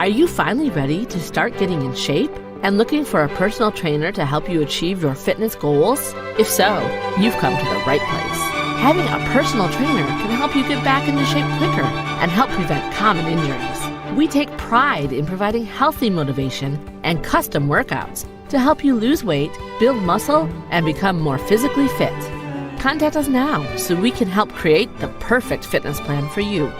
Are you finally ready to start getting in shape and looking for a personal trainer to help you achieve your fitness goals? If so, you've come to the right place. Having a personal trainer can help you get back into shape quicker and help prevent common injuries. We take pride in providing healthy motivation and custom workouts to help you lose weight, build muscle, and become more physically fit. Contact us now so we can help create the perfect fitness plan for you.